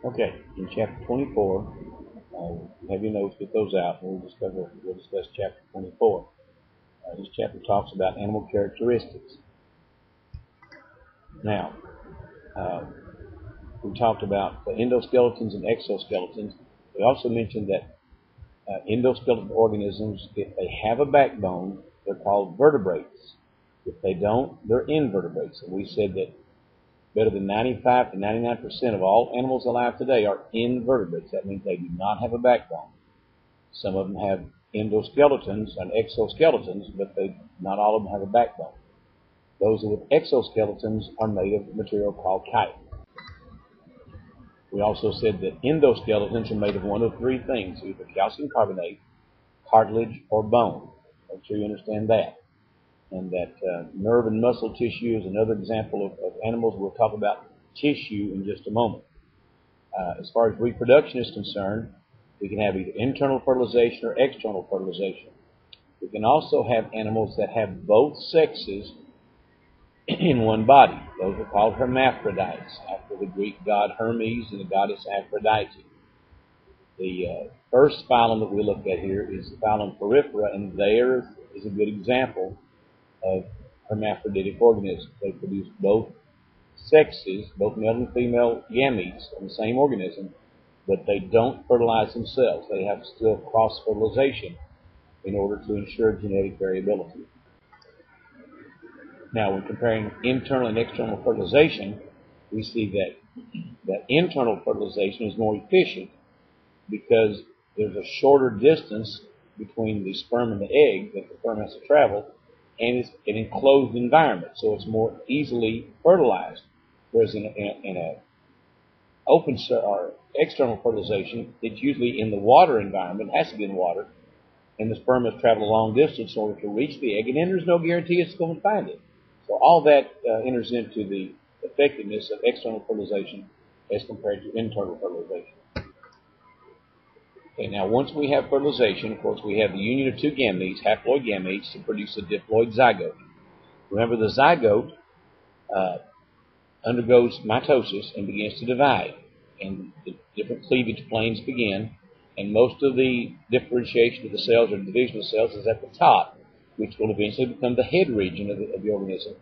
Okay, in chapter 24, have your notes, get those out, and we'll discuss chapter 24. This chapter talks about animal characteristics. Now, uh, we talked about the endoskeletons and exoskeletons. We also mentioned that endoskeleton organisms, if they have a backbone, they're called vertebrates. If they don't, they're invertebrates. And we said that better than 95 to 99% of all animals alive today are invertebrates. That means they do not have a backbone. Some of them have endoskeletons and exoskeletons, but not all of them have a backbone. Those with exoskeletons are made of material called chitin. We also said that endoskeletons are made of one of three things, either calcium carbonate, cartilage, or bone. Make sure you understand that. And that nerve and muscle tissue is another example of animals. We'll talk about tissue in just a moment. As far as reproduction is concerned, we can have either internal fertilization or external fertilization. We can also have animals that have both sexes in one body. Those are called hermaphrodites, after the Greek god Hermes and the goddess Aphrodite. The first phylum that we look at here is the phylum Porifera, and there is a good example of hermaphroditic organisms. They produce both sexes, both male and female gametes in the same organism, but they don't fertilize themselves. They have still cross-fertilization in order to ensure genetic variability. Now, when comparing internal and external fertilization, we see that internal fertilization is more efficient because there's a shorter distance between the sperm and the egg that the sperm has to travel, and it's an enclosed environment, so it's more easily fertilized. Whereas in a open or external fertilization, it's usually in the water environment. It has to be in water, and the sperm must travel a long distance in order to reach the egg, and then there's no guarantee it's going to find it. So all that enters into the effectiveness of external fertilization as compared to internal fertilization. Okay, now once we have fertilization, of course, we have the union of two gametes, haploid gametes, to produce a diploid zygote. Remember, the zygote undergoes mitosis and begins to divide, and the different cleavage planes begin, and most of the differentiation of the cells or division of cells is at the top, which will eventually become the head region of the organism.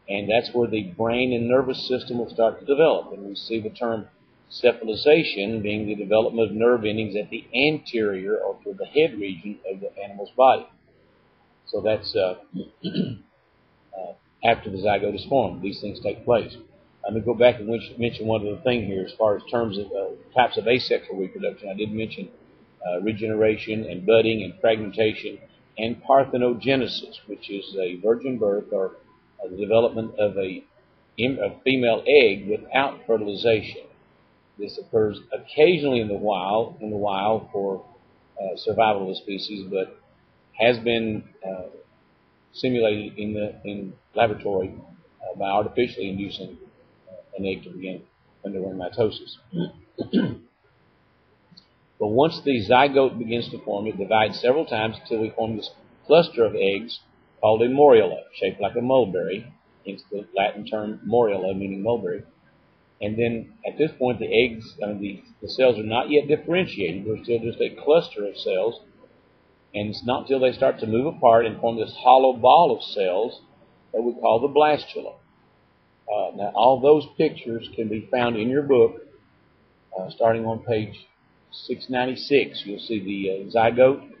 And that's where the brain and nervous system will start to develop. And we see the term cephalization being the development of nerve endings at the anterior or to the head region of the animal's body. So that's after the zygote is formed. These things take place. Let me go back and mention one other thing here as far as terms of types of asexual reproduction. I did mention regeneration and budding and fragmentation and parthenogenesis, which is a virgin birth or the development of a female egg without fertilization. This occurs occasionally in the wild for survival of the species, but has been simulated in laboratory by artificially inducing an egg to begin undergoing mitosis. But once the zygote begins to form, it divides several times until we form this cluster of eggs called a morula, shaped like a mulberry. Hence the Latin term morula, meaning mulberry. And then at this point, the cells are not yet differentiated. They're still just a cluster of cells. And it's not until they start to move apart and form this hollow ball of cells that we call the blastula. Now, all those pictures can be found in your book, starting on page 696. You'll see the zygote,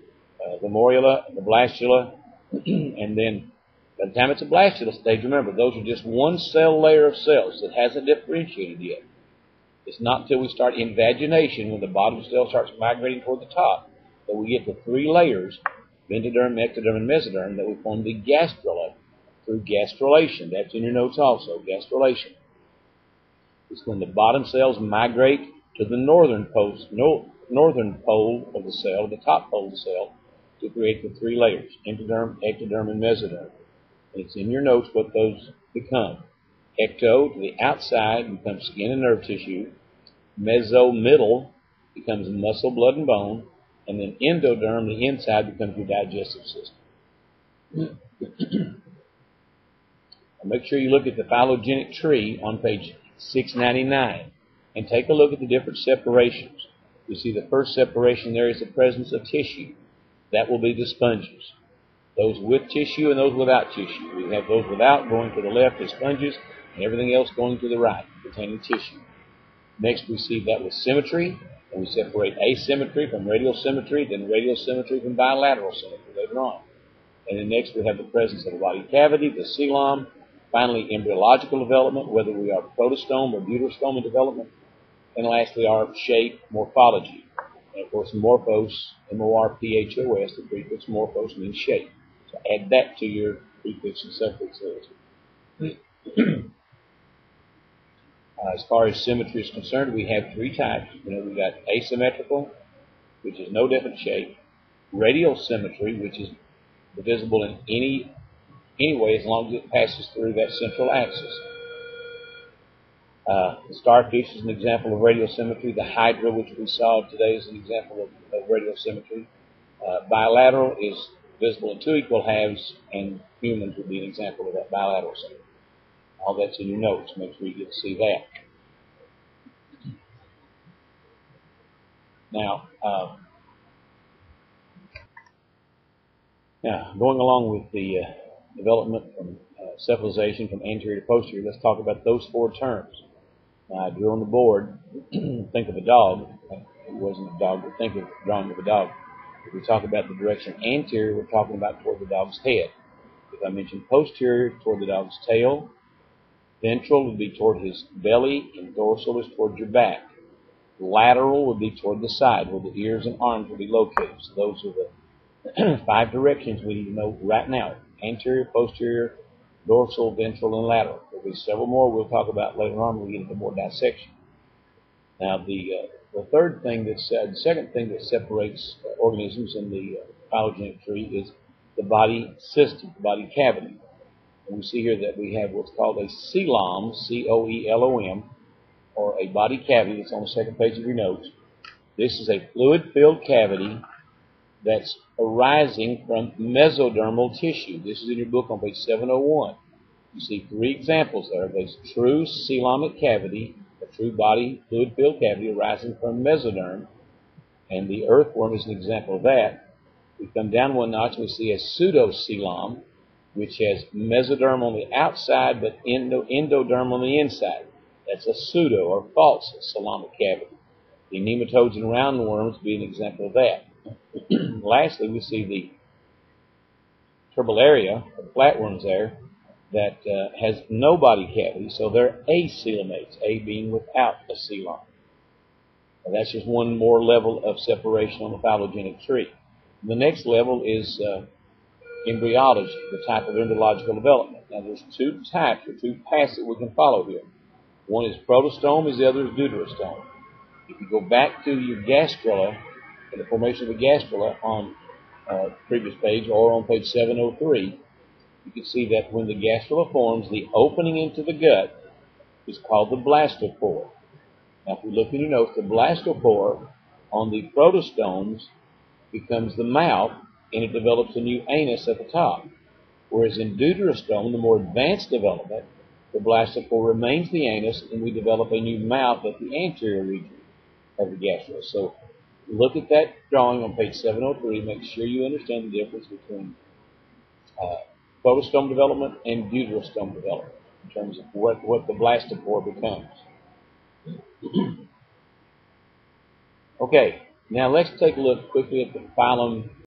the morula, the blastula, and then by the time it's a blastula stage, remember, those are just one cell layer of cells that hasn't differentiated yet. It's not until we start invagination, when the bottom cell starts migrating toward the top, that we get the three layers, mesoderm, ectoderm, and mesoderm, that we form the gastrula through gastrulation. That's in your notes also, gastrulation. It's when the bottom cells migrate to the northern pole of the cell, the top pole of the cell, to create the three layers, endoderm, ectoderm, and mesoderm. And it's in your notes what those become. Ecto, to the outside, becomes skin and nerve tissue. Meso, middle, becomes muscle, blood, and bone. And then endoderm, the inside, becomes your digestive system. Now make sure you look at the phylogenetic tree on page 699. and take a look at the different separations. You see the first separation there is the presence of tissue. That will be the sponges. Those with tissue and those without tissue. We have those without going to the left as sponges, and everything else going to the right, containing tissue. Next, we see that with symmetry, and we separate asymmetry from radial symmetry, then radial symmetry from bilateral symmetry later on. And then next, we have the presence of the body cavity, the coelom. Finally, embryological development, whether we are protostome or deuterostome in development. And lastly, our shape, morphology. And of course, morphos, M-O-R-P-H-O-S, the prefix morphos means shape. So add that to your prefix and suffix list. As far as symmetry is concerned, we have three types. We've got asymmetrical, which is no definite shape. Radial symmetry, which is divisible in any way as long as it passes through that central axis. The starfish is an example of radial symmetry. The hydra, which we saw today, is an example of radial symmetry. Bilateral is visible in two equal halves, and humans would be an example of that bilateral symmetry. All that's in your notes. Make sure you get to see that. Now, going along with the development from cephalization from anterior to posterior, let's talk about those four terms. I drew on the board, think of a dog. It wasn't a dog, but think of drawing of a dog. If we talk about the direction anterior, we're talking about toward the dog's head. If I mention posterior, toward the dog's tail. Ventral would be toward his belly, and dorsal is toward your back. Lateral would be toward the side, where the ears and arms will be located. So those are the 5 directions we need to know right now. Anterior, posterior, dorsal, ventral, and lateral. There'll be several more we'll talk about later on when we get into more dissection. Now, the second thing that separates organisms in the phylogenetic tree is the body system, the body cavity. And we see here that we have what's called a coelom, C-O-E-L-O-M, or a body cavity. That's on the second page of your notes. This is a fluid-filled cavity that's arising from mesodermal tissue. This is in your book on page 701. You see 3 examples there. There's true coelomic cavity, a true body fluid-filled cavity arising from mesoderm, and the earthworm is an example of that. We come down one notch and we see a pseudocoelom, which has mesoderm on the outside but endoderm on the inside. That's a pseudo or false coelomic cavity. The nematodes and roundworms be an example of that. Lastly, we see the turbellaria, or flatworms there, that has no body cavity, so they're acoelomates, A being without a coelom. Now, that's just one more level of separation on the phylogenetic tree. The next level is embryology, the type of embryological development. Now, there's 2 types, or 2 paths that we can follow here. One is protostome, the other is deuterostome. If you go back to your gastrula, and the formation of the gastrula on the previous page, or on page 703, you can see that when the gastrula forms, the opening into the gut is called the blastopore. Now, if we look in your notes, the blastopore on the protostomes becomes the mouth, and it develops a new anus at the top. Whereas in deuterostome, the more advanced development, the blastopore remains the anus, and we develop a new mouth at the anterior region of the gastrula. So look at that drawing on page 703. Make sure you understand the difference between protostome development and deuterostome development in terms of what the blastopore becomes. Okay, now let's take a look quickly at the phylum